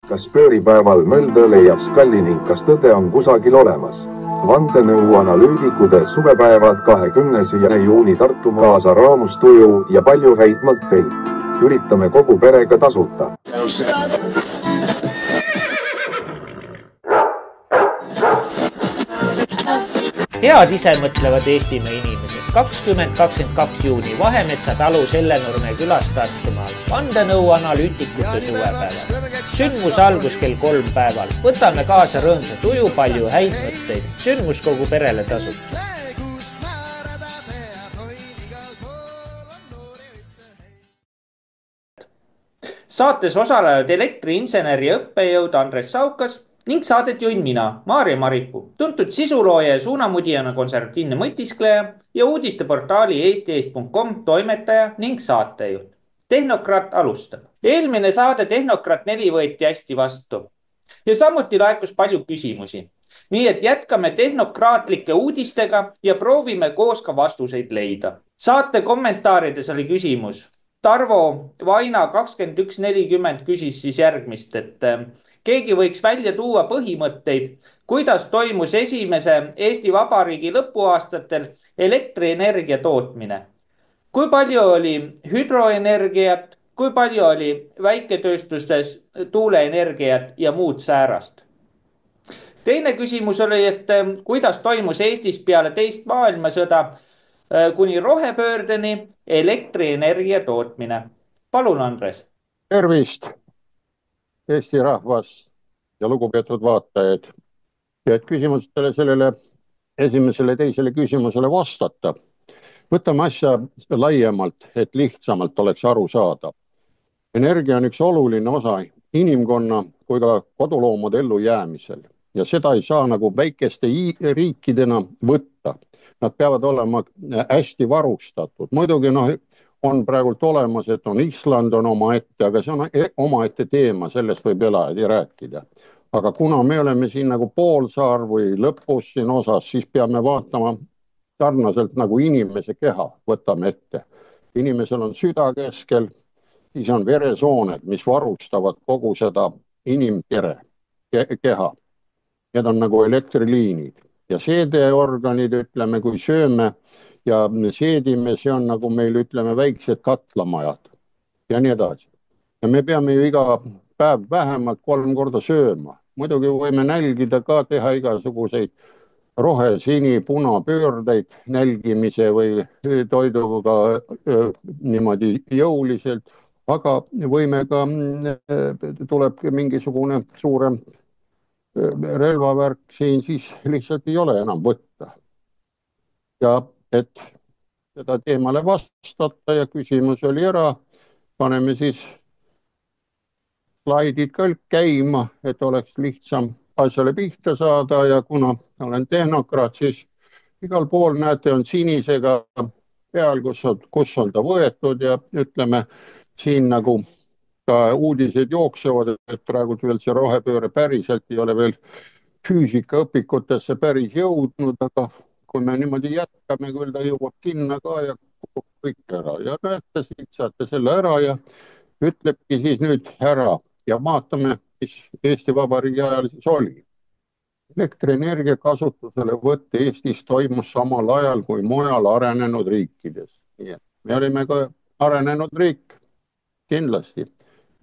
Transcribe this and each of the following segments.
Kas pööripäeval mölde leiab skalli ning kas tõde on kusagil olemas? Vandenõuanalüütikude suvepäevad 20. juuni Tartu kaasa raamustuju ja palju häid mõtteid. Üritame kogu perega tasuta. Head isemõtlevad Eestimaa inimesed. 20-22 juuni Vahemetsa talu Sellenurme külas Tartumaal. Vandenõuanalüütikute suvepäeval. Sündmus algus kell 3 päeval. Võtame kaasa rõõmsa tuju, palju häid mõtteid. Sündmus kogu perele tasuta. Saates osalevad elektriinseneri õppejõud Andres Saukas ning saadet juhin mina, Maarja Maripuu, tuntud sisulooja ja suunamudijana konservatiivne mõtiskleja ja uudisteportaali eesti.com toimetaja ning saatejuht. Tehnokrat alustab. Eelmine saade Tehnokrat 4 võeti hästi vastu ja samuti laekus palju küsimusi. Nii et jätkame tehnokraatlike uudistega ja proovime koos ka vastuseid leida. Saate kommentaarides oli küsimus. Tarvo Vaina 2140 küsis siis järgmist, et keegi võiks välja tuua põhimõtteid, kuidas toimus esimese Eesti Vabariigi lõpuaastatel elektrienergia tootmine. Kui palju oli hüdroenergiat, kui palju oli väiketööstustes tuuleenergiat ja muud säärast. Teine küsimus oli, et kuidas toimus Eestis peale teist maailmasõda kuni rohepöördeni elektrienergia tootmine. Palun, Andres. Tervist, Eesti rahvas ja lugupeetud vaatajad. Ja et küsimustele sellele esimesele teisele küsimusele vastata, võtame asja laiemalt, et lihtsamalt oleks aru saada. Energia on üks oluline osa inimkonna kui ka koduloomade ellu jäämisel ja seda ei saa nagu väikeste riikidena võtta. Nad peavad olema hästi varustatud. Muidugi on praegult olemas, et on Island on omaette, aga see on omaette teema, sellest võib rääkida. Aga kuna me oleme siin nagu poolsaar või lõpus siin osas, siis peame vaatama sarnaselt nagu inimese keha, võtame ette. Inimesel on süda keskel, siis on veresooned, mis varustavad kogu seda inimkere, keha. Need on nagu elektriliinid. Ja seedeorganid, ütleme, kui sööme ja seedime, see on nagu meil, ütleme, väiksed katlamajad ja nii edasi. Ja me peame ju iga päev vähemalt 3 korda sööma. Muidugi võime nälgida ka teha igasuguseid rohe, sini, puna pöördeid nälgimise või toiduga niimoodi jõuliselt, aga võime ka, tuleb mingisugune suurem relvavärk siin, siis lihtsalt ei ole enam võtta. Ja et seda teemale vastata ja küsimus oli ära, paneme siis slaidid kõik käima, et oleks lihtsam asjale pihta saada ja kuna olen tehnokraat, siis igal pool näete on sinisega peal, kus on ta võetud ja ütleme siin nagu ka uudised jooksevad, et praegu veel see rohepööre päriselt ei ole veel füüsikaõpikutesse päris jõudnud, aga kui me niimoodi jätkame, küll ta jõuab sinna ka ja kõik ära. Ja näete, siit saate selle ära ja ütlebki siis nüüd ära ja vaatame, mis Eesti Vabariigi ajal siis oli. Elektrienergia kasutusele võtt Eestis toimus samal ajal kui mujal arenenud riikides. Me olime ka arenenud riik, kindlasti.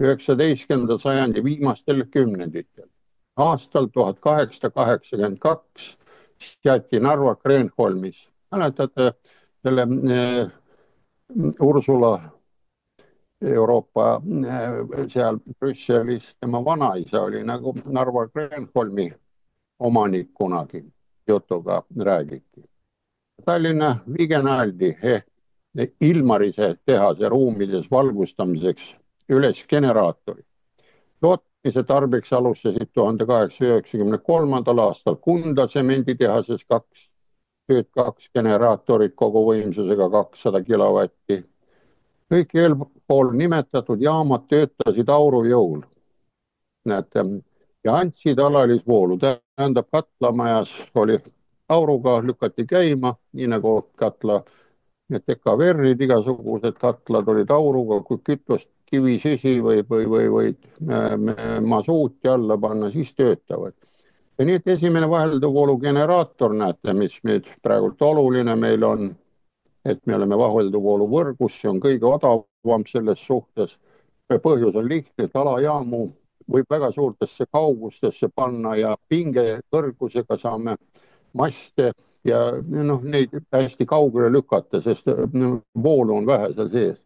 19. sajandi viimastel kümnenditel. Aastal 1882 jäeti Narva Kreenholmis. Mäletate selle Ursula Euroopa seal Brüsselis, tema vanaisa oli nagu Narva Kreenholmi omanik kunagi, jutuga räägiti. Tallinna Vigenaldi ehk Ilmarise tehase ruumides valgustamiseks üles generaatori. Tootmise tarbeks alustasid 1893. aastal Kunda semenditehases 2 generaatorit kogu võimsusega 200 kilovatti. Kõik eelpool nimetatud jaamad töötasid aurujõul. Näete, ja andsid alalisvoolu. Tähendab, katlamajas oli auruga, lükati käima, nii nagu katla, need dekaverrid, igasugused katlad olid auruga, kui kütust kivisüsi või masuuti alla panna, siis töötavad. Ja nii, et esimene vahelduvoolu generaator, näete, mis nüüd praegult oluline meil on, et me oleme vahelduvoolu võrgus, see on kõige odavam selles suhtes. Põhjus on lihtne, et alajaamu võib väga suurtesse kaugustesse panna ja pinge kõrgusega saame maste ja neid hästi kaugele lükata, sest voolu on vähe seal sees.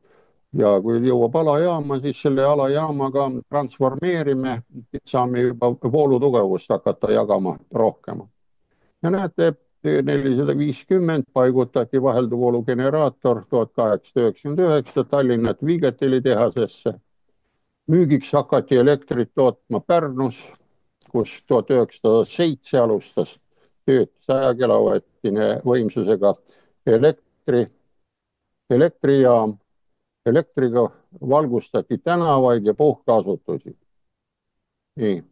Ja kui jõuab alajaama, siis selle alajaamaga transformeerime, saame juba voolutugevust hakata jagama rohkem. Ja näete, 450 paigutati vahelduvoolu generaator 1899 Tallinna Vigeteli tehasesse. Müügiks hakati elektrit tootma Pärnus, kus 1907 alustas tööd 100 kilovatine võimsusega elektrijaam. Elektriga valgustati tänavaid ja puhkasutusi. Nii.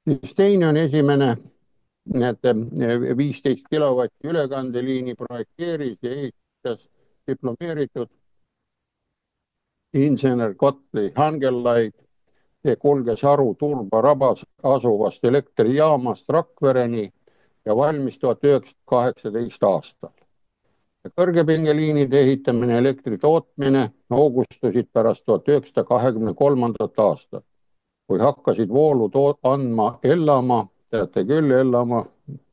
Siis teine on esimene, näete, 15 kilovatti ülekandeliini projekteeris ja ehitas diplomeeritud insener Gottlieb Hangellaid. See kulges Aru Turba rabas asuvast elektrijaamast Rakvereni ja valmis 1918 aastal. Kõrgepingeliinide ehitamine, elektri tootmine hoogustusid pärast 1923. aastat, kui hakkasid voolu andma Ellama, teate küll, Ellama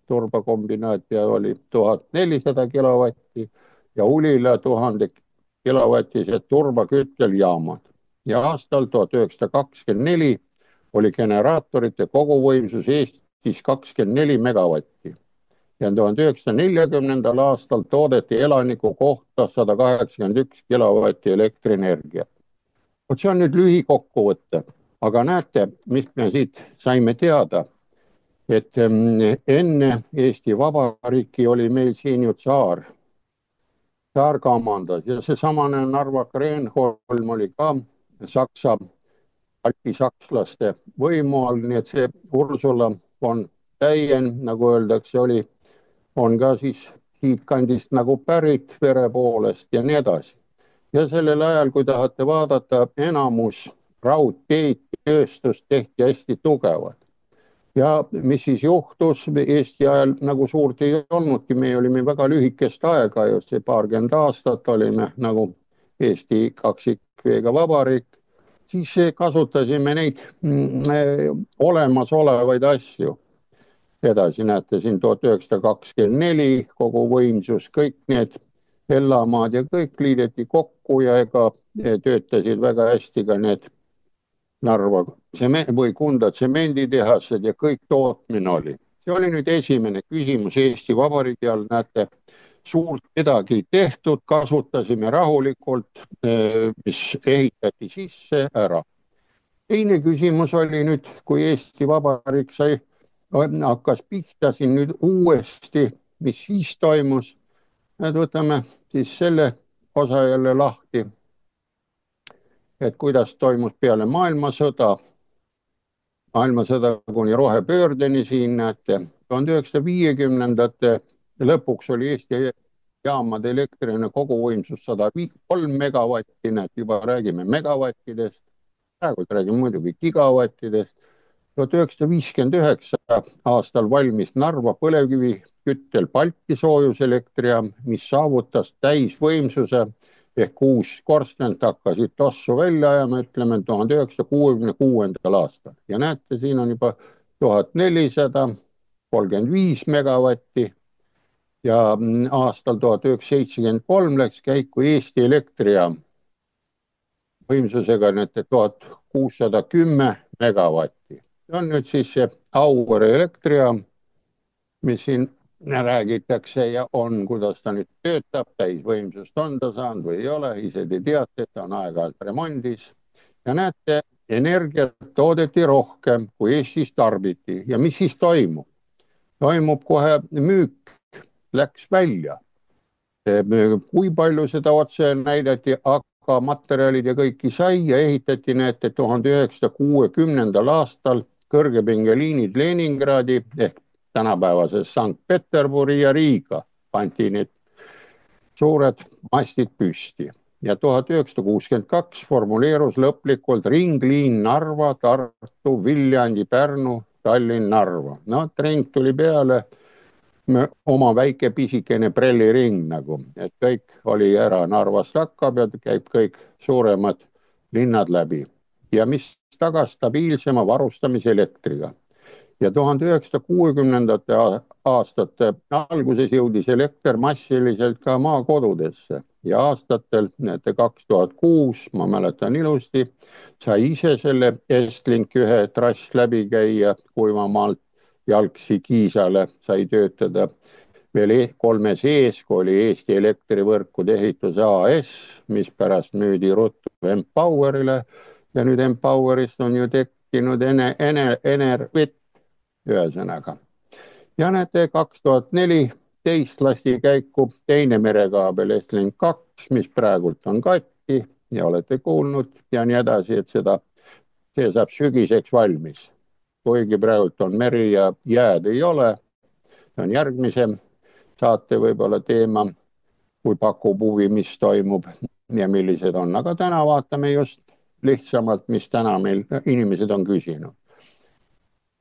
turbakombinaat ja oli 1400 kilovatti ja Ulila 1000 kilovatised turbakütteljaamad. Ja aastal 1924 oli generaatorite koguvõimsus Eestis 24 megavatti. Ja 1940. aastal toodeti elaniku kohta 181 kilovatti elektrienergiat. See on nüüd lühikokkuvõte, aga näete, mis me siit saime teada, et enne Eesti Vabariiki oli meil siin ju tsaar kamandas ja seesamane Narva Kreenholm oli ka baltisakslaste võimu all, nii et see Ursula von Leyen, nagu öeldakse, on ka siis siit kandist nagu pärit vere poolest ja nii edasi. Ja sellel ajal, kui tahate vaadata, enamus raudteed, tööstust tehti hästi tugevad. Ja mis siis juhtus, Eesti ajal nagu suurt ei olnudki, me olime väga lühikest aega, just see paarkümmend aastat olime nagu Eesti kaksikveega vabariik, siis kasutasime neid olemasolevaid asju. Edasi näete siin 1924 kogu võimsus, kõik need Ellamaad ja kõik liideti kokku ja ega töötasid väga hästi ka need Narva või Kunda tsemenditehased ja kõik tootmine oli. See oli nüüd esimene küsimus Eesti Vabariigi all, näete, suurt midagi tehtud, kasutasime rahulikult, mis ehitati sisse ära. Teine küsimus oli nüüd, kui Eesti Vabariik hakkas pihta siin nüüd uuesti, mis siis toimus. Võtame siis selle osa jälle lahti, et kuidas toimus peale maailmasõda kuni rohepöördeni siin, näete, 1950. lõpuks oli Eesti jaamade elektriline koguvõimsus 103 megavatti, näed, juba räägime megavattidest, praegult räägime muidugi gigavattidest. 1959 aastal valmis Narva põlevkiviküttel Balti soojuselektrijaam, mis saavutas täisvõimsuse ehk 6 korstent hakkasid tossu välja ajama, ütleme 1966. aastal. Ja näete, siin on juba 1435 megavatti ja aastal 1973 läks käiku Eesti elektrijaam võimsusega 1610 megavatti. See on nüüd siis see Auvere elektrijaam, mis siin räägitakse ja on, kuidas ta nüüd töötab, täisvõimsust on ta saanud või ei ole, ise te teate, et ta on aeg-ajalt remondis. Ja näete, energiat toodeti rohkem, kui Eestis tarbiti. Ja mis siis toimub? Toimub kohe müük, läks välja. Kui palju seda otse näidati, aga materjalid ja kõiki sai ja ehitati, näete, 1960. aastal kõrgepingeliinid Leningradi ehk tänapäevases Sankt-Peterburi ja Riiga pandi need suured mastid püsti. ja 1962 formuleerus lõplikult ringliin Narva, Tartu, Viljandi, Pärnu, Tallinn, Narva. No ring tuli peale, oma väike pisikene prelliring nagu, et kõik oli ära, Narvast hakkab ja käib kõik suuremad linnad läbi ja mis tagas stabiilsema varustamise elektriga. Ja 1960. aastate alguses jõudis elekter massiliselt ka maakodudesse ja aastatel 2006, ma mäletan ilusti, sai ise selle Estlink 1 trass läbi käia Kuivamaalt jalgsi Kiisale, sai töötada veel 3 sees, kui oli Eesti Elektrivõrkude Ehituse AS, mis pärast müüdi ruttu Empowerile ja nüüd Empowerist on ju tekkinud Enervit ühesõnaga. Ja näete, 2014 lasti käiku teine merekaabel Estlink 2, mis praegult on katki ja olete kuulnud ja nii edasi, et see saab sügiseks valmis. Kuigi praegult on meri ja jääd ei ole, see on järgmise saate võib-olla teema, kui pakub huvi, mis toimub ja millised on. Aga täna vaatame just lihtsamalt, mis täna meil inimesed on küsinud.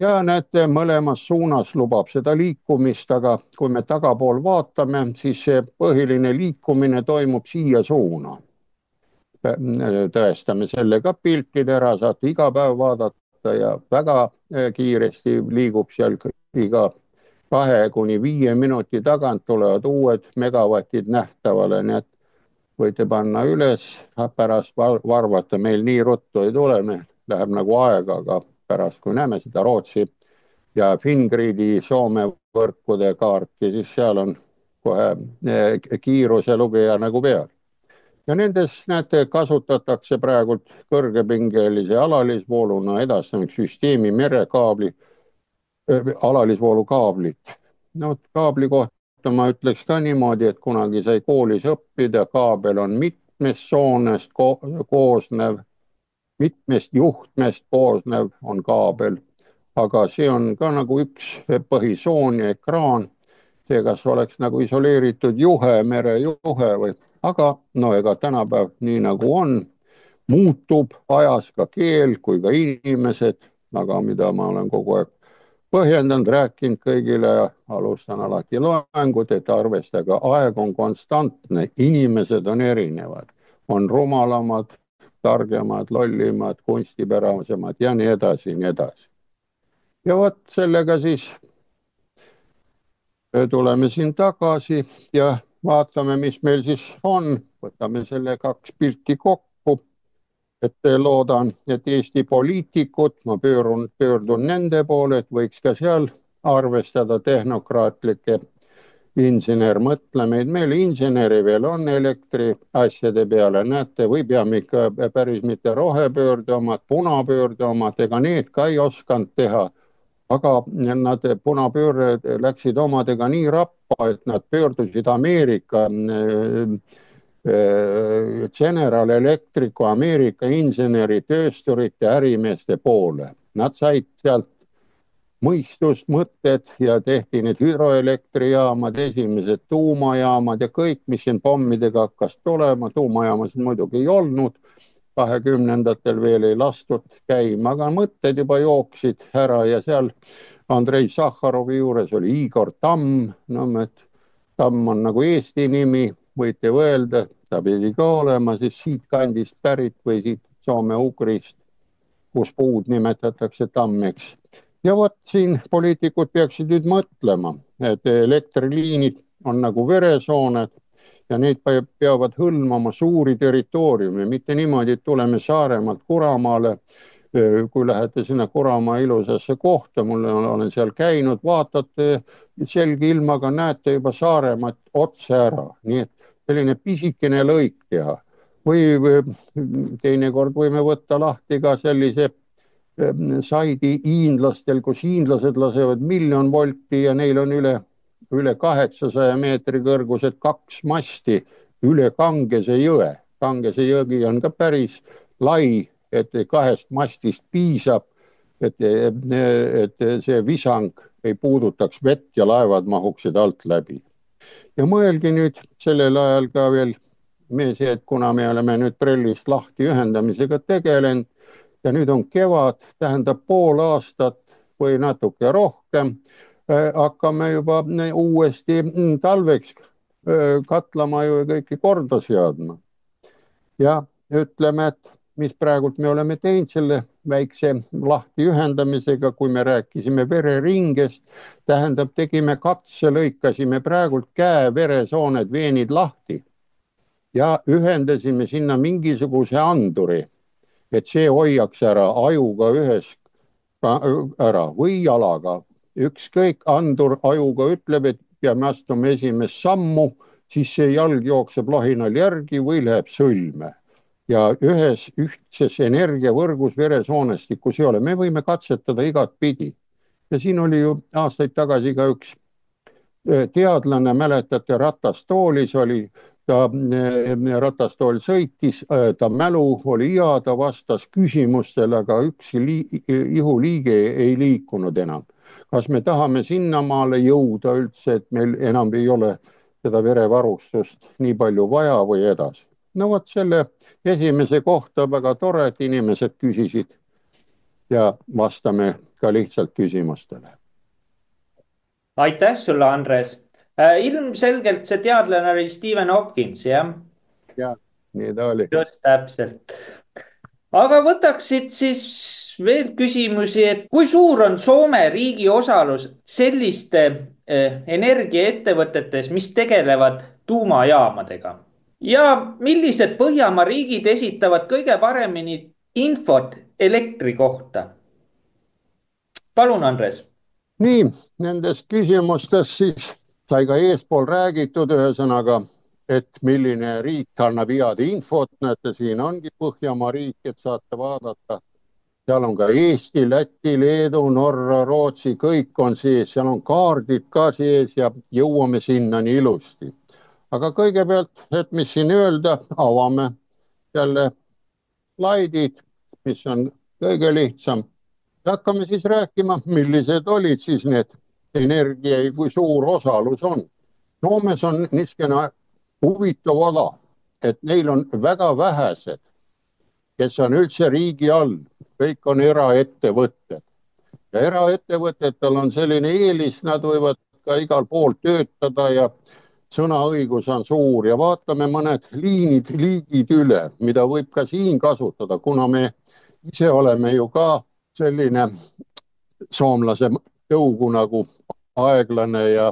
Ja näete, mõlemas suunas lubab seda liikumist, aga kui me tagapool vaatame, siis see põhiline liikumine toimub siia suuna. Tõestame selle ka piltide ära, saate iga päev vaadata ja väga kiiresti liigub seal iga 2 kuni 5 minuti tagant tulevad uued megavatid nähtavale, nii et võite panna üles, pärast varvata, meil nii ruttu ei tule, meil läheb nagu aega, aga pärast kui näeme seda Rootsi ja Fingriidi Soome võrkude kaarti, siis seal on kohe kiiruse lugeja nagu peal. Ja nendes, näete, kasutatakse praegult kõrgepingelise alalisvooluna edastamissüsteemi merekaabli, alalisvoolukaablit. No kaabli kohta ma ütleks ka niimoodi, et kunagi sai koolis õppida, kaabel on mitmest soonest koosnev, mitmest juhtmest koosnev on kaabel, aga see on ka nagu üks põhisoon ja ekraan. See kas oleks nagu isoleeritud juhe, merejuhe või, aga no ega tänapäev nii nagu on, muutub ajas ka keel kui ka inimesed, aga mida ma olen kogu aeg põhjendanud, rääkinud kõigile ja alustan alati loengut, et arvestage, aeg on konstantne, inimesed on erinevad, on rumalamad, targemad, lollimad, kunstipärasemad ja nii edasi, nii edasi. Ja vot sellega siis tuleme siin tagasi ja vaatame, mis meil siis on, võtame selle 2 pilti kokku, et loodan, et Eesti poliitikud, ma pöördun nende poole, et võiks ka seal arvestada tehnokraatlikke insenermõtlemeid. Meil inseneri veel on elektri asjade peale, näete, või peame ikka päris mitte rohepöörde omad, punapöörde omad, ega need ka ei osanud teha. Aga nad punapöörd läksid omadega nii rappa, et nad pöördusid Ameerika General Electricu Ameerika inseneri, töösturite, ärimeeste poole. Nad said sealt mõistust, mõtted ja tehti need hüdroelektrijaamad, esimesed tuumajaamad ja kõik, mis siin pommidega hakkas tulema, tuumajaamas muidugi ei olnud, 20-ndatel veel ei lastud käima, aga mõtted juba jooksid ära ja seal Andrei Sahharovi juures oli Igor Tamm, no et Tamm on nagu Eesti nimi, võite öelda, ta pidi ka olema siis siit kandist pärit või siit Soome-Ugrist, kus puud nimetatakse tammiks. Ja vot siin poliitikud peaksid nüüd mõtlema, et elektriliinid on nagu veresooned ja need peavad hõlmama suuri territooriume, mitte niimoodi, et tuleme Saaremaalt Kuramaale, kui lähete sinna Kuramaa ilusasse kohta, olen seal käinud, vaatate selge ilmaga, näete juba Saaremaad otse ära, nii et selline pisikene lõik teha. Või teinekord võime võtta lahti ka sellise saidi hiinlastel, kus hiinlased lasevad 1 000 000 volti ja neil on üle 800 meetri kõrgused 2 masti üle Kangese jõe. Kangese jõgi on ka päris lai, et 2 mastist piisab, et see visang ei puudutaks vett ja laevad mahuksid alt läbi. Ja mõelgi nüüd sellel ajal ka veel et kuna me oleme nüüd trellist lahti ühendamisega tegelenud ja nüüd on kevad, tähendab pool aastat või natuke rohkem, hakkame juba uuesti talveks katlama ju kõike korda seadma. Ja ütleme, et mis praegult me oleme teinud selle väikse lahtiühendamisega, kui me rääkisime vereringest, tähendab, tegime katse, lõikasime praegult käe-veresooned, veenid lahti ja ühendasime sinna mingisuguse anduri, et see hoiaks ära ajuga ühes ära või jalaga. Ükskõik, andur ajuga ütleb, et peame astuma esimest sammu, siis see jalg jookseb lahinal järgi või läheb sõlme. Ja ühes ühtses energiavõrgus veresoonestikkus ei ole. Me võime katsetada igat pidi. Ja siin oli ju aastaid tagasi ka üks teadlane, mäletate, ratastoolis oli, ta ratastool sõitis, ta mälu oli hea, ta vastas küsimustele, aga üks ihuliige ei liikunud enam. Kas me tahame sinnamaale jõuda üldse, et meil enam ei ole seda verevarustust nii palju vaja või edasi? No vot selle esimese kohta väga tore, et inimesed küsisid ja vastame ka lihtsalt küsimustele. Aitäh sulle, Andres. Ilmselgelt see teadlane oli Stephen Hopkins, jah? Ja, nii ta oli. Just täpselt. Aga võtaksid siis veel küsimusi, et kui suur on Soome riigi osalus selliste energiaettevõtetes, mis tegelevad tuumajaamadega? Ja millised Põhjamaa riigid esitavad kõige paremini infot elektri kohta? Palun, Andres. Nii, nendest küsimustest siis sai ka eespool räägitud, ühesõnaga, et milline riik annab head infot. Näete, siin ongi Põhjamaa riik, et saate vaadata. Seal on ka Eesti, Läti, Leedu, Norra, Rootsi, kõik on sees. Seal on kaardid ka sees ja jõuame sinnani ilusti. Aga kõigepealt, et mis siin öelda, avame jälle slaidid, mis on kõige lihtsam. Ja hakkame siis rääkima, millised olid siis need energia, kui suur osalus on. Soomes on niisugune huvitav ala, et neil on väga vähesed, kes on üldse riigi all. Kõik on eraettevõtted. Ja eraettevõtetel on selline eelis, nad võivad ka igal pool töötada ja sõnaõigus on suur. Ja vaatame mõned liigid üle, mida võib ka siin kasutada, kuna me ise oleme ju ka selline soomlase tõugu nagu aeglane ja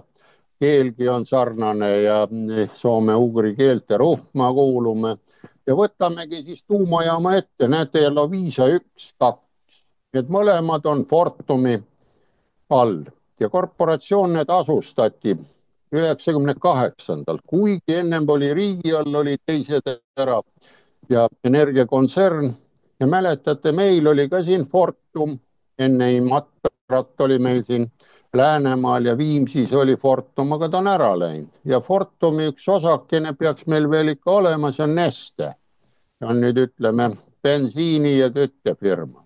keelgi on sarnane ja soome-ugri keelte rühma kuulume. Ja võtamegi siis tuumajaama ette, näete, Loviisa 1, 2. Need mõlemad on Fortumi all ja korporatsioon need asustati 98. Kuigi ennem oli riigi all, oli teised ära ja energiakontsern. Ja mäletate, meil oli ka siin Fortum, enne Imatrat oli meil siin Läänemaal ja Viimsis oli Fortum, aga ta on ära läinud. Ja Fortumi üks osakene peaks meil veel ikka olema, see on Neste. See on nüüd ütleme bensiini- ja küttefirma.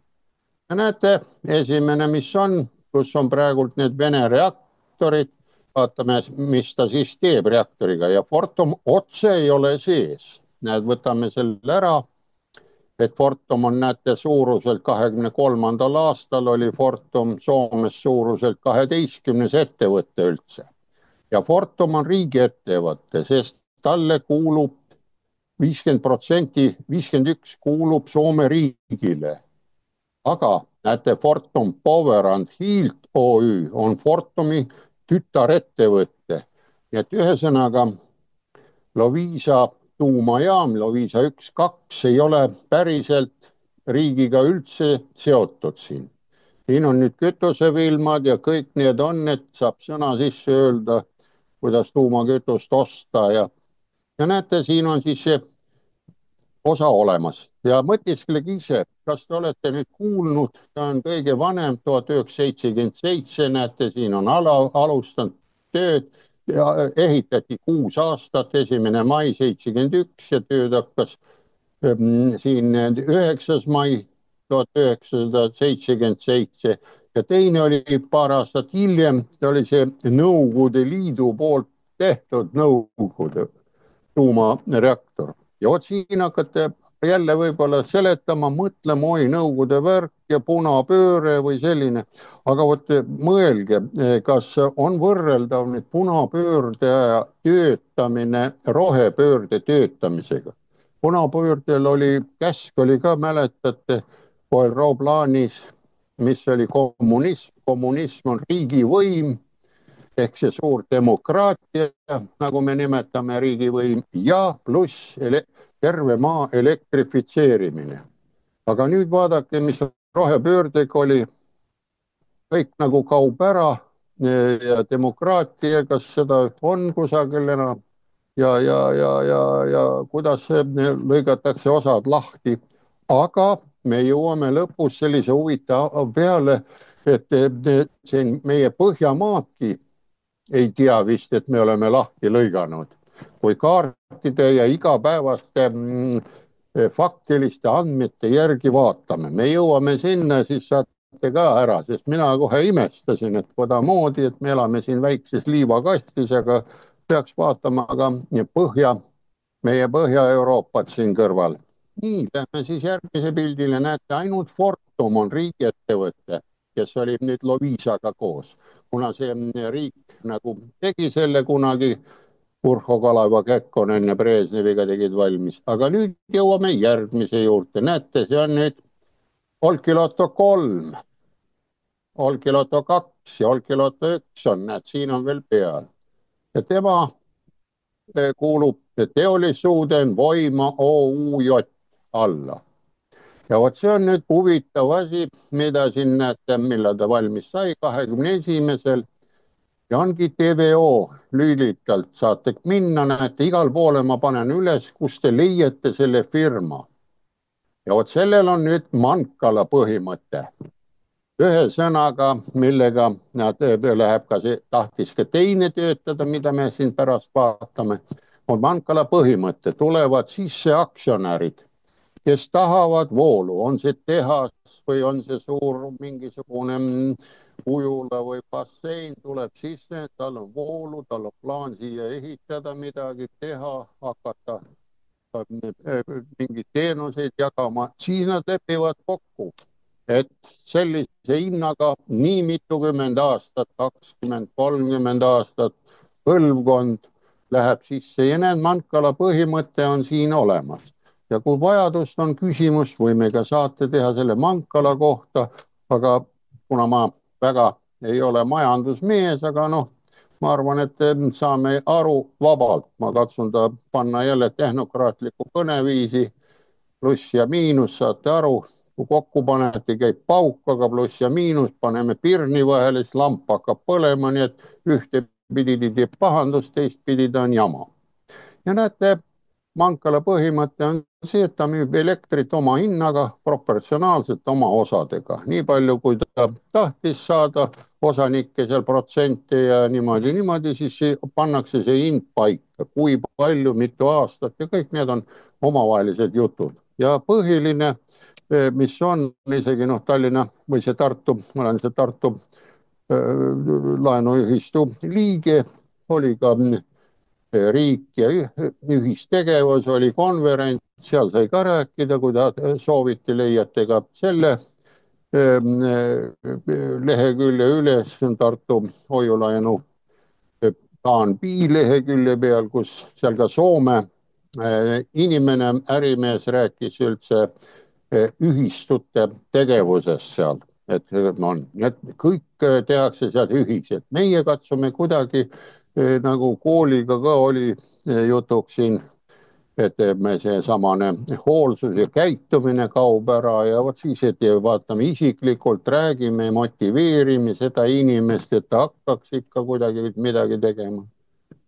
Ja näete, esimene, mis on, kus on praegult need Vene reaktorid, vaatame, mis ta siis teeb reaktoriga ja Fortum otse ei ole sees. Näed, võtame selle ära. Et Fortum on, näete, suuruselt 23. aastal oli Fortum Soomes suuruselt 12. ettevõtte üldse. Ja Fortum on riigiettevõtte, sest talle kuulub 50%, 51% kuulub Soome riigile. Aga näete, Fortum Power and Heat Oy on Fortumi tütarettevõtte. Nii et ühesõnaga Loviisa tuumajaam, Loviisa 1, 2 ei ole päriselt riigiga üldse seotud siin. Siin on nüüd kütusefilmad ja kõik need on, et saab sõna sisse öelda, kuidas tuumakütust osta ja näete, siin on siis see osa olemas. Ja mõtisklegi ise, kas te olete nüüd kuulnud, ta on kõige vanem, 1977, näete, siin on alustanud tööd. Ja ehitati 6 aastat, 1. mai 71 ja tööd hakkas siin 9. mai 1977 ja teine oli paar aastat hiljem, see oli see Nõukogude Liidu poolt tehtud Nõukogude tuumareaktor. Ja vot siin hakkate jälle võib-olla seletama, mõtlema, oi, Nõukogude värk ja punapööre või selline. Aga vot mõelge, kas on võrreldav nüüd punapöörde töötamine rohepöörde töötamisega. Punapöördel oli, käsk oli ka, mäletate, OLRO plaanis, mis oli kommunism. Kommunism on riigivõim ehk see suur demokraatia, nagu me nimetame riigivõim, ja pluss terve maa elektrifitseerimine. Aga nüüd vaadake, mis rohepöördega oli, kõik nagu kaob ära ja demokraatia, kas seda on kusagil enam ja kuidas lõigatakse osad lahti. Aga me jõuame lõpus sellise huvitava peale, et siin meie Põhjamaadki ei tea vist, et me oleme lahti lõiganud. Kui kaartide ja igapäevaste faktiliste andmete järgi vaatame, me jõuame sinna, siis saate ka ära, sest mina kohe imestasin, et kuidamoodi, et me elame siin väikses liivakastis, aga peaks vaatama ka meie Põhja-Euroopat siin kõrval. Nii, lähme siis järgmise pildile, näete, ainult Fortum on riigiettevõte, kes oli nüüd Loviisaga koos, kuna see riik nagu tegi selle kunagi, Urho Kaleva Kekkonen ja Brežneviga tegid valmis. Aga nüüd jõuame järgmise juurde. Näete, see on nüüd Olkiluoto 3, Olkiluoto 2 ja Olkiluoto 1 on, näed, siin on veel peal. Ja tema kuulub Teolisuuden Voima OÜJ alla. Ja vot see on nüüd huvitav asi, mida siin näete, millal ta valmis sai, 21. Ja ongi TVO lülitalt saate minna, näete, igal poole ma panen üles, kus te leiate selle firma. Ja vot sellel on nüüd Mankala põhimõte. Ühe sõnaga, millega läheb ka see, tahtis ka teine töötada, mida me siin pärast vaatame, on Mankala põhimõte. Tulevad sisse aktsionärid, kes tahavad voolu, on see tehas või on see suur mingisugune ujula või bassein, tuleb sisse, tal on voolu, tal on plaan siia ehitada midagi, teha, hakata mingeid teenuseid jagama, siis nad lepivad kokku, et sellise hinnaga nii mitukümmend aastat, 20-30 aastat, põlvkond läheb sisse ja need Mankala põhimõte on siin olemas. Ja kui vajadust on küsimus, võime ka saate teha selle Mankala kohta, aga kuna ma väga ei ole majandusmees, aga noh, ma arvan, et saame aru vabalt. Ma katsun ta panna jälle tehnokraatliku kõneviisi, pluss ja miinus, saate aru, kui kokku panete, käib pauk, aga pluss ja miinus, paneme pirni vahele, siis lamp hakkab põlema, nii et ühtepidi teeb pahandust, teistpidi ta on jama. Ja näete, Mankala põhimõte on see, et ta müüb elektrit oma hinnaga proportsionaalselt oma osadega. Nii palju, kui ta tahtis saada osanikke seal protsente ja niimoodi, siis pannakse see hind paika. Kui palju, mitu aastat ja kõik need on omavahelised jutud. Ja põhiline, mis on isegi Tallinna või see Tartu, ma olen see Tartu laenuühistu liige, oli ka riik ja ühistegevus, oli konverents, seal sai ka rääkida, kui ta sooviti, leiate ka selle lehekülje üles, Tartu hoiulaenu plaan B lehekülje peal, kus seal ka Soome inimene, ärimees rääkis üldse ühistute tegevusest seal, et kõik tehakse seal ühiselt. Meie katsume kuidagi nagu kooliga ka oli jutuks siin, et me seesamane hoolsus ja käitumine kaob ära ja vot siis, et vaatame isiklikult, räägime, motiveerime seda inimest, et ta hakkaks ikka kuidagi midagi tegema.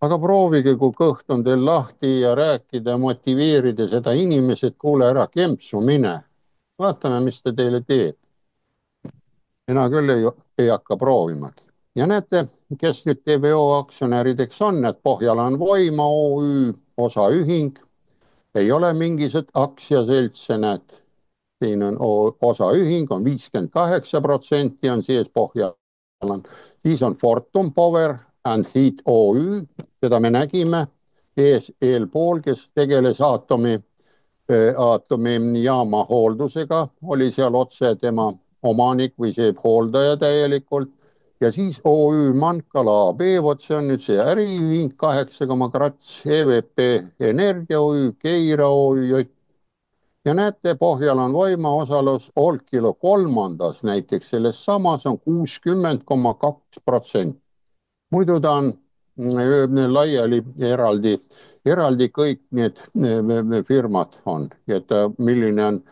Aga proovige, kui kõht on teil lahti ja rääkida, motiveerida seda inimest, et kuule ära, kempsu mine. Vaatame, mis ta teile teeb. Mina küll ei hakka proovimagi. Ja näete, kes nüüd TVO aktsionärideks on, et Pohjala on Voima OÜ, osaühing, ei ole mingisugused aktsiaseltse, näed, siin on osaühing, on 58% on sees Pohjalan, siis on Fortum Power and Heat OÜ, seda me nägime, eelpool, kes tegeles aatomijaama hooldusega, oli seal otse tema omanik või see hooldaja täielikult. Ja siis OÜ Mankala AB, vot see on nüüd see äriühing, 8,krats, EVP Energia OÜ, Keira OÜ. Ja näete, põhjal on voimaosalus Olkilu kolmandas näiteks selles samas on 60,2%. muidu ta on laiali eraldi kõik need firmad on, et milline on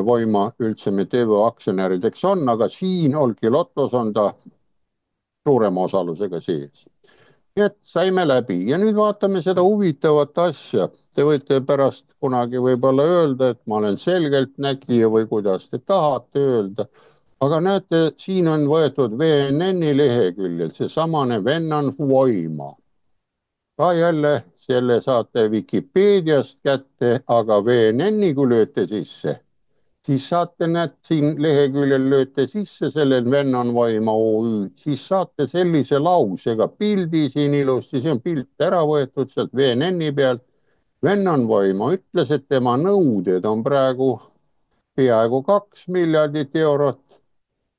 voima üldse me TV aktsionärideks on, aga siin Olkilotos on ta suurema osalusega sees. Nii et saime läbi ja nüüd vaatame seda huvitavat asja. Te võite pärast kunagi võib-olla öelda, et ma olen selgeltnägija või kuidas te tahate öelda. Aga näete, siin on võetud VNN-i leheküljel seesamane Vennan voima. Ka jälle selle saate Vikipeediast kätte, aga VNN-i kui lööte sisse, siis saate, näed, siin leheküljel lööte sisse selle Vennan voima OÜ, siis saate sellise lausega pildi siin ilusti, see on pilt ära võetud sealt VNN-i pealt. Vennan voima ütles, et tema nõuded on praegu peaaegu 2 miljardit eurot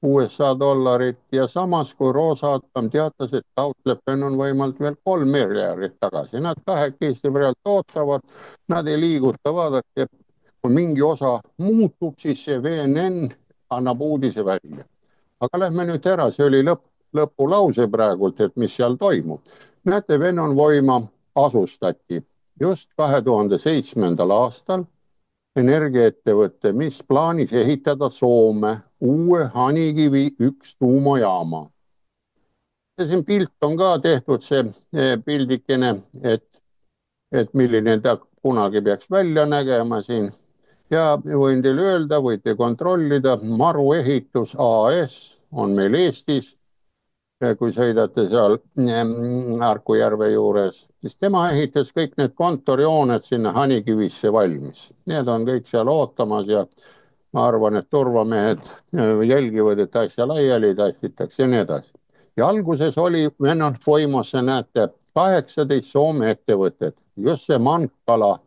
USA dollarit ja samas kui Rosatom teatas, et taotleb Vennan voimalt veel 3 miljardit tagasi. Nad kahekesti praegu ootavad, nad ei liiguta, vaadake, kui mingi osa muutub, siis see VNN annab uudise välja. Aga lähme nüüd ära, see oli lõpulause praegult, et mis seal toimub. Näete, Vennan voima asustati just 2007. aastal energiaettevõtte, mis plaanis ehitada Soome uue Hanikivi 1 tuumajaama. Ja siin pilt on ka tehtud, see pildikene, et milline ta kunagi peaks välja nägema siin. Ja võin teile öelda, võite kontrollida, Maru Ehitus AS on meil Eestis, kui sõidate seal Harku järve juures, siis tema ehitas kõik need kontorijooned sinna Hanikivisse valmis. Need on kõik seal ootamas ja ma arvan, et turvamehed jälgivad, et asja laiali tassitakse ja nii edasi. Ja alguses oli Vennan voimasse, näete, 18 Soome ettevõtet, just see Mankala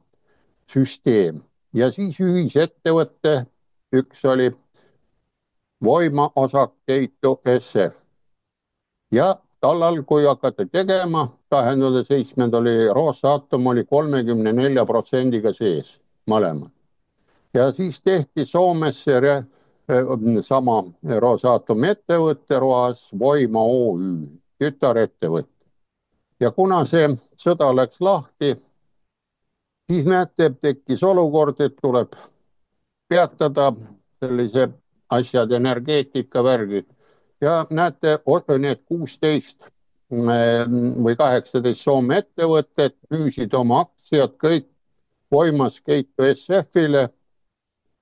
süsteem. Ja siis ühisettevõtte, üks oli Voima Osakeitu SF. Ja tallal, kui hakati tegema, 2007 oli Rosatom oli 34%-ga sees mõlemad. Ja siis tehti Soomesse sama Rosatom ettevõtte, Roas Voima OÜ, tütarettevõtte. Ja kuna see sõda läks lahti, siis näete, tekkis olukord, et tuleb peatada sellise asjad, energeetika värgid. Ja näete, need 16 või 18 Soome ettevõtted müüsid oma aktsiad kõik Voimas Keitu SF-ile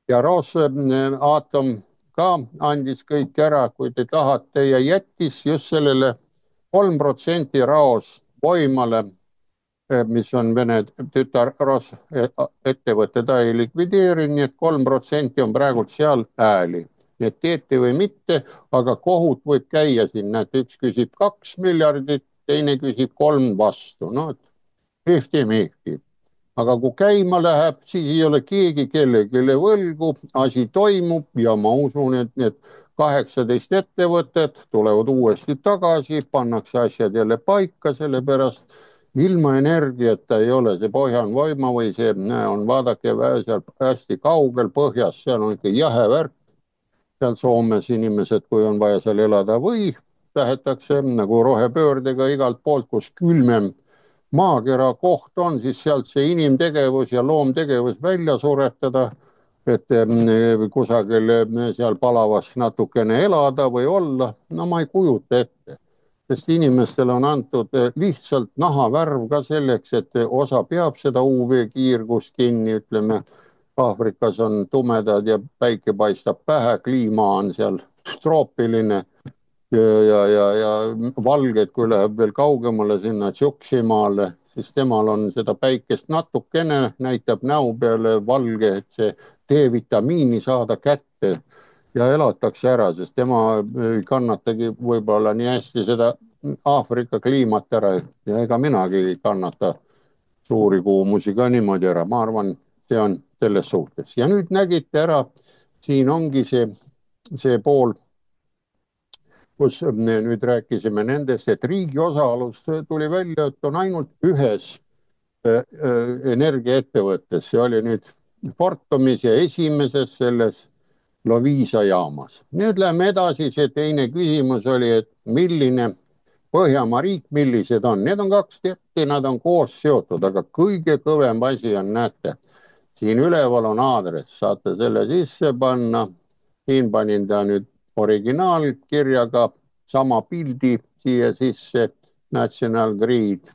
ja Rosatom ka andis kõik ära, kui te tahate, ja jättis just sellele 3% Raos Voimale, mis on Vene tütar ettevõte, ta ei likvideeri, nii et 3% on praegult seal hääli. Nii et teete või mitte, aga kohut võib käia siin, näete, üks küsib 2 miljardit, teine küsib 3 vastu, no 50-50. Aga kui käima läheb, siis ei ole keegi kellelegi võlgu, asi toimub ja ma usun, et need 18 ettevõtet tulevad uuesti tagasi, pannakse asjad jälle paika, sellepärast ilma energiata ei ole see Pohjan voima või see on, vaadake, seal hästi kaugel põhjas, seal on ikka jahe värk, seal Soomes inimesed, kui on vaja seal elada või tahetakse nagu rohepöördega igalt poolt, kus külmem maakera koht on, siis sealt see inimtegevus ja loomtegevus välja suretada, et kusagil seal palavas natukene elada või olla, no ma ei kujuta ette. Sest inimestele on antud lihtsalt nahavärv ka selleks, et osa peab seda UV-kiirgust kinni, ütleme, Aafrikas on tumedad ja päike paistab pähe, kliima on seal troopiline ja valged, kui läheb veel kaugemale sinna Tšuksimaale, siis temal on seda päikest natukene, näitab näo peale valge, et see D-vitamiini saada kätte ja elatakse ära, sest tema ei kannatagi võib-olla nii hästi seda Aafrika kliimat ära ja ega minagi ei kannata suuri kuumusi ka niimoodi ära, ma arvan, see on selles suhtes. Ja nüüd nägite ära, siin ongi see pool, kus me nüüd rääkisime nendest, et riigi osalus tuli välja, et on ainult ühes energiaettevõttes, see oli nüüd Fortumis ja esimeses selles Loviisa jaamas. Nüüd läheme edasi, see teine küsimus oli, et milline Põhjamaa riik, millised on, need on kaks teppi, nad on koos seotud, aga kõige kõvem asi on, näete, siin üleval on aadress, saate selle sisse panna, siin panin ta nüüd originaalkirjaga, sama pildi siia sisse, National Grid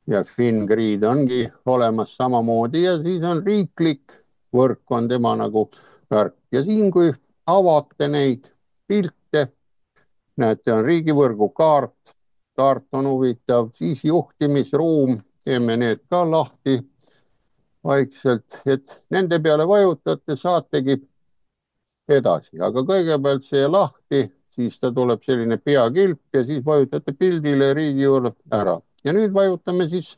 ja Fingrid ongi olemas samamoodi ja siis on riiklik võrk, on tema nagu värk ja siin, kui avate neid pilte, näete, on riigivõrgu kaart, kaart on huvitav, siis juhtimisruum, teeme need ka lahti vaikselt, et nende peale vajutate, saategi edasi, aga kõigepealt see lahti, siis ta tuleb selline peakilp ja siis vajutate pildile riigivõrk ära. Ja nüüd vajutame siis,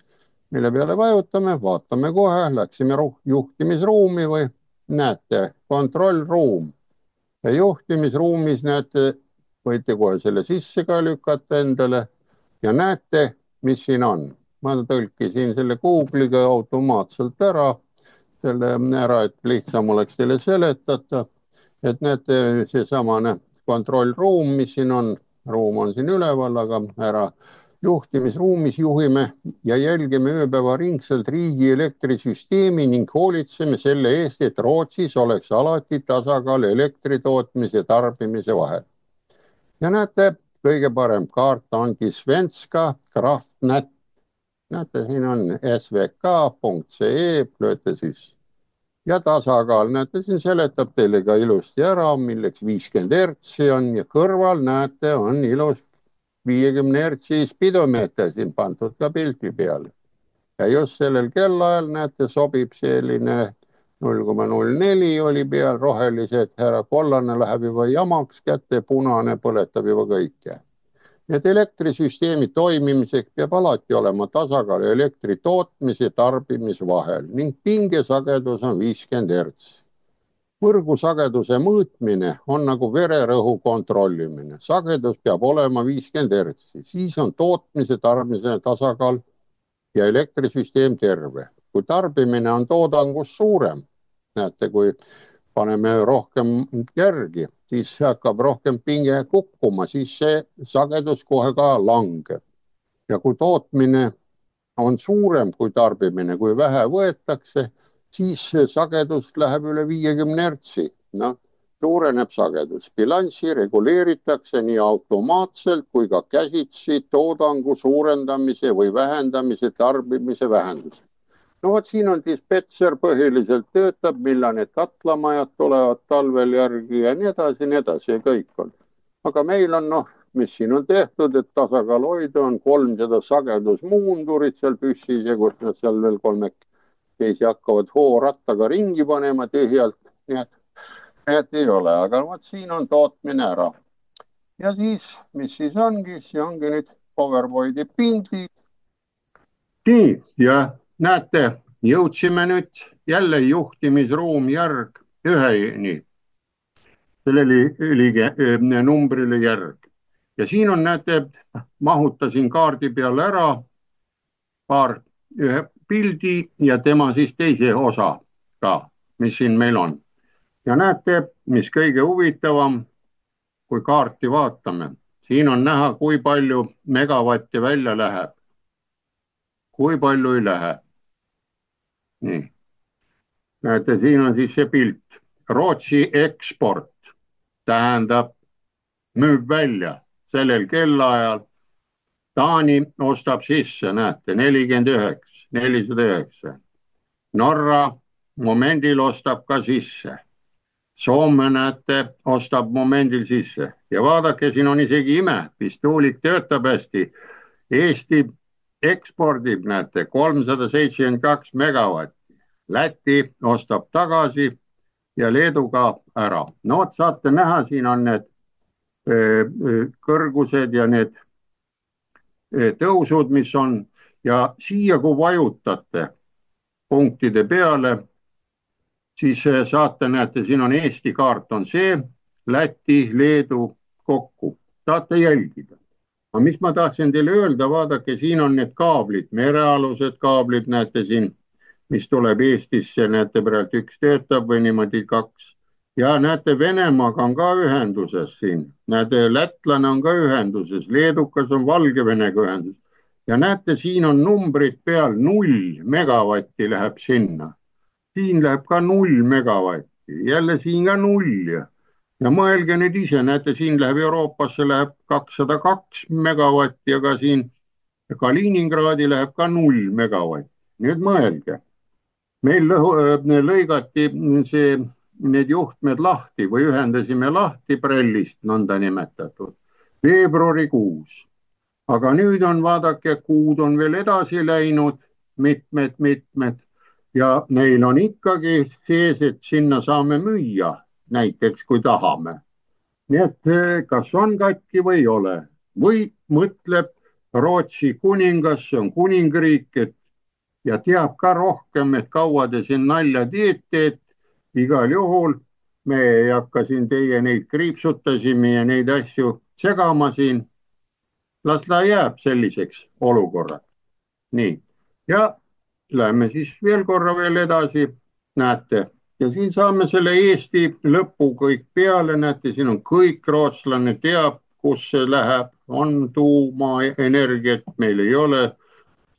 mille peale vajutame, vaatame kohe, läksime juhtimisruumi või näete, kontrollruum ja juhtimisruumis näete, võite kohe selle sisse ka lükata endale ja näete, mis siin on. Ma tõlkisin selle Google'iga automaatselt ära, et lihtsam oleks teile seletada, et näete seesamane kontrollruum, mis siin on, ruum on siin üleval, aga ära juhtimisruumis juhime ja jälgime ööpäevaringselt riigi elektrisüsteemi ning hoolitseme selle eest, et Rootsis oleks alati tasakaal elektritootmise ja tarbimise vahel. Ja näete, kõige parem kaart ongi Svenska Kraftnät. Näete, siin on svk.ee, lööte siis ja tasakaal, näete, siin seletab teile ka ilusti ära, milleks 50 hertsi on ja kõrval näete, on ilus 50 hertsi spidomeeter siin pandud ka pildi peale. Ja just sellel kellaajal näete, sobib selline 0,04 oli peal, rohelised, härra kollane läheb juba jamaks kätte, punane põletab juba kõike. Et elektrisüsteemi toimimiseks peab alati olema tasakaal elektri tootmise ja tarbimise vahel ning pingesagedus on 50 hertz. Võrgusageduse mõõtmine on nagu vererõhu kontrollimine. Sagedus peab olema 50 hertsi, siis on tootmise tarbimise tasakaal ja elektrisüsteem terve. Kui tarbimine on toodangus suurem, näete, kui paneme rohkem järgi, siis hakkab rohkem pinge kukkuma, siis see sagedus kohe ka langeb. Ja kui tootmine on suurem kui tarbimine, kui vähe võetakse, siis sagedus läheb üle 50 hertsi. Suureneb sagedus. Bilanssi reguleeritakse nii automaatselt kui ka käsitsi toodangu suurendamise või vähendamise, tarbimise vähenduse. No vot, siin on dispetser põhiliselt töötab, millal need katlamajad tulevad talvel järgi ja nii edasi ja kõik on. Aga meil on, mis siin on tehtud, et tasakaal hoida on 300 sagedusmuundurit seal püssis ja kus nad seal veel kolmekesi hakkavad hoorattaga ringi panema tühjalt. Nii et ei ole, aga vot siin on tootmine ära. Ja siis, mis siis ongi, see ongi nüüd PowerPointi pildid. Nii, ja näete, jõudsime nüüd jälle juhtimisruum järg üheni, sellele numbrile järg. Ja siin on, näete, mahutasin kaardi peale ära ühe pildi ja tema siis teise osa ka, mis siin meil on. Ja näete, mis kõige huvitavam, kui kaarti vaatame. Siin on näha, kui palju megavatti välja läheb. Kui palju ei lähe. Nii. Näete, siin on siis see pilt. Rootsi eksport tähendab, müüb välja sellel kellaajal. Taani ostab sisse, näete, 49, 409. Norra momendil ostab ka sisse. Soome, näete, ostab momendil sisse. Ja vaadake, siin on isegi ime, pistuulik töötab hästi. Eesti ekspordib, näete, 372 megavatti. Läti ostab tagasi ja Leedu ka ära. No, saate näha, siin on need kõrgused ja need tõusud, mis on. ja siia, kui vajutate punktide peale, siis saate, näete, siin on Eesti kaart on see, Läti, Leedu kokku, saate jälgida. aga mis ma tahtsin teile öelda, vaadake, siin on need kaablid, merealused kaablid, näete siin, mis tuleb Eestisse, näete praegu üks töötab või niimoodi kaks. ja näete, Venemaaga on ka ühenduses siin, näete, lätlane on ka ühenduses, leedukas on Valgevenega ühenduses. ja näete, siin on numbrid peal, 0 megavatti läheb sinna. siin läheb ka 0 megavatti, jälle siin ka 0 ja mõelge nüüd ise, näete, siin läheb Euroopasse läheb 202 megavatti, aga siin Kaliningradi läheb ka 0 megavatti. nüüd mõelge, meil lõigati need juhtmed lahti või ühendasime lahti Prellist nõndanimetatud veebruarikuus. aga nüüd on, vaadake, kuud on veel edasi läinud, mitmed ja neil on ikkagi sees, et sinna saame müüa, näiteks kui tahame. nii et kas on katki või ei ole või mõtleb Rootsi kuningas, see on kuningriik, et ja teab ka rohkem, et kaua te siin nalja teete, et igal juhul me ei hakka siin teie neid kriipsutasime ja neid asju segama siin. las ta jääb selliseks olukorraks. nii, ja läheme siis veel korra veel edasi, näete, ja siin saame selle Eesti lõpu kõik peale, näete, siin on kõik, rootslane teab, kus see läheb, on tuumaenergiat, meil ei ole,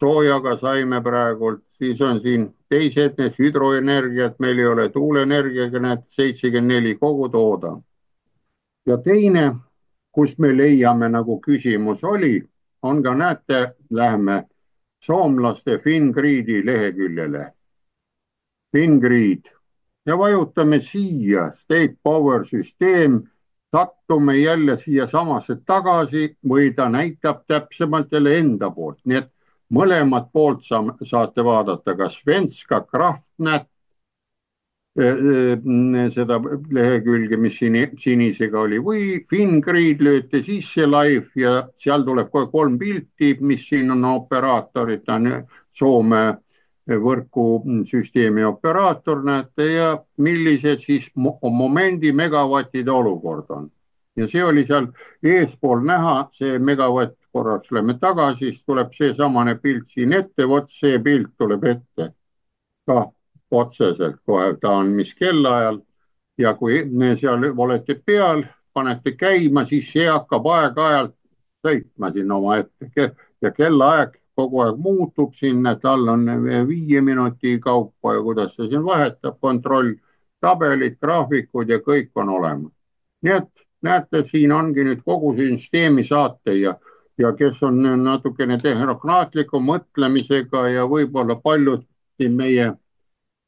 soojaga saime praegult, siis on siin teised need hüdroenergiat, meil ei ole, tuuleenergiaga näete 74 kogu tooda. ja teine, kus me leiame, nagu küsimus oli, on ka, näete, läheme soomlaste Fingriidi leheküljele. Fingrid ja vajutame siia State Power süsteem, sattume jälle siia samasse tagasi või ta näitab täpsemalt jälle enda poolt. nii et mõlemat poolt saate vaadata, ka Svenska Kraftnät, seda lehekülge, mis siin sinisega oli, või Fingrid lööte sisse live ja seal tuleb kohe 3 pilti, mis siin on operaatorid, ta on Soome võrkusüsteemi operaator, näete, ja millised siis momendi megavatide olukord on. ja see oli seal eespool näha, see megavatt, korraks lähme tagasi, siis tuleb seesamane pilt siin ette, vot see pilt tuleb ette ka otseselt kohe, ta on mis kellaajal ja kui seal olete peal, panete käima, siis see hakkab aeg-ajalt sõitma siin omaette ja kellaaeg kogu aeg muutub siin, et all on 5 minuti kaupa ja kuidas see siin vahetab, kontroll, tabelid, graafikud ja kõik on olemas. nii et näete, siin ongi nüüd kogu süsteemi saate ja kes on natukene tehnokraatliku mõtlemisega ja võib-olla paljud siin meie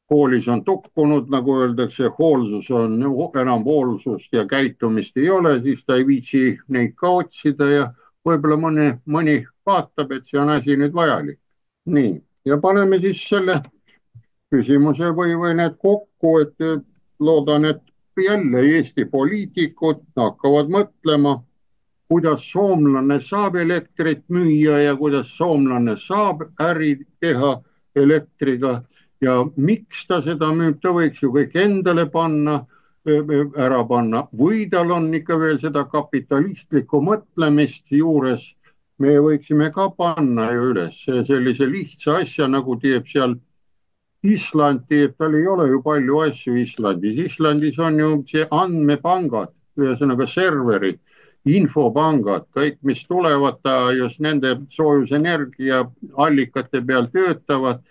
koolis on tukkunud, nagu öeldakse, hoolsus on, enam hoolsust ja käitumist ei ole, siis ta ei viitsi neid ka otsida ja võib-olla mõni vaatab, et see on asi nüüd vajalik. nii, ja paneme siis selle küsimuse või need kokku, et loodan, et jälle Eesti poliitikud hakkavad mõtlema, kuidas soomlane saab elektrit müüa ja kuidas soomlane saab äri teha elektriga ja miks ta seda müüb, ta võiks ju kõik endale ära panna või tal on ikka veel seda kapitalistlikku mõtlemist juures. me võiksime ka panna ju üles sellise lihtsa asja, nagu teeb seal Islandi, et tal ei ole ju palju asju Islandis. Islandis on ju see andmepangad, ühesõnaga serverid, infopangad, kõik, mis tulevad, ta just nende soojusenergia allikate peal töötavad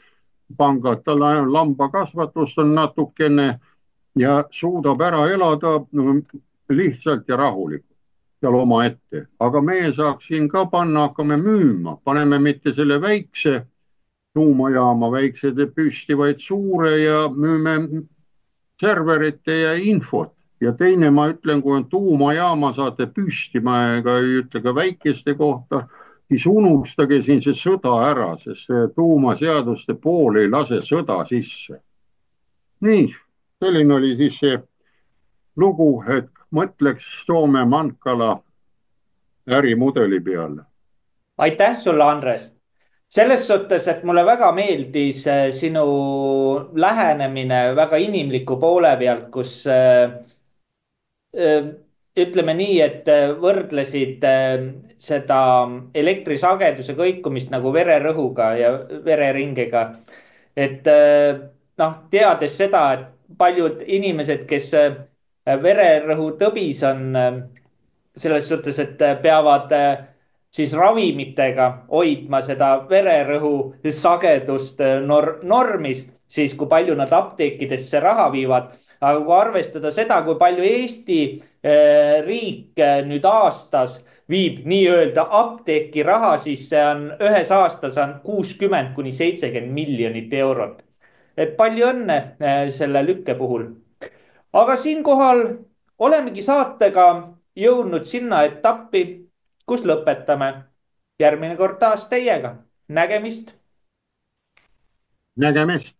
pangad, tal lambakasvatust on natukene ja suudab ära elada lihtsalt ja rahulikult seal omaette. aga meie saaks siin ka panna, hakkame müüma, paneme mitte selle väikse tuumajaama väiksed püsti, vaid suure ja müüme serverite ja infot. ja teine, ma ütlen, kui on tuumajaama saate püsti, ma ei ütle ka väikeste kohta, siis unustage siin see sõda ära, sest see tuumaseaduste pool ei lase sõda sisse. nii, selline oli siis see lugu, et mõtleks Soome Mankala ärimudeli peale. aitäh sulle, Andres. selles suhtes, et mulle väga meeldis sinu lähenemine väga inimliku poole pealt, kus Äh, ütleme nii, et võrdlesid seda elektrisageduse kõikumist nagu vererõhuga ja vereringega. et noh, teades seda, et paljud inimesed, kes vererõhu tõbis on, selles suhtes, et peavad siis ravimitega hoidma seda vererõhu sagedust normis, siis kui palju nad apteekidesse raha viivad. aga kui arvestada seda, kui palju Eesti riik nüüd aastas viib nii-öelda apteeki raha, siis see on ühes aastas on 60–70 miljonit eurot. et palju õnne selle lükke puhul. aga siinkohal olemegi saatega jõudnud sinna etappi, kus lõpetame. järgmine kord taas teiega. Nägemist. nägemist.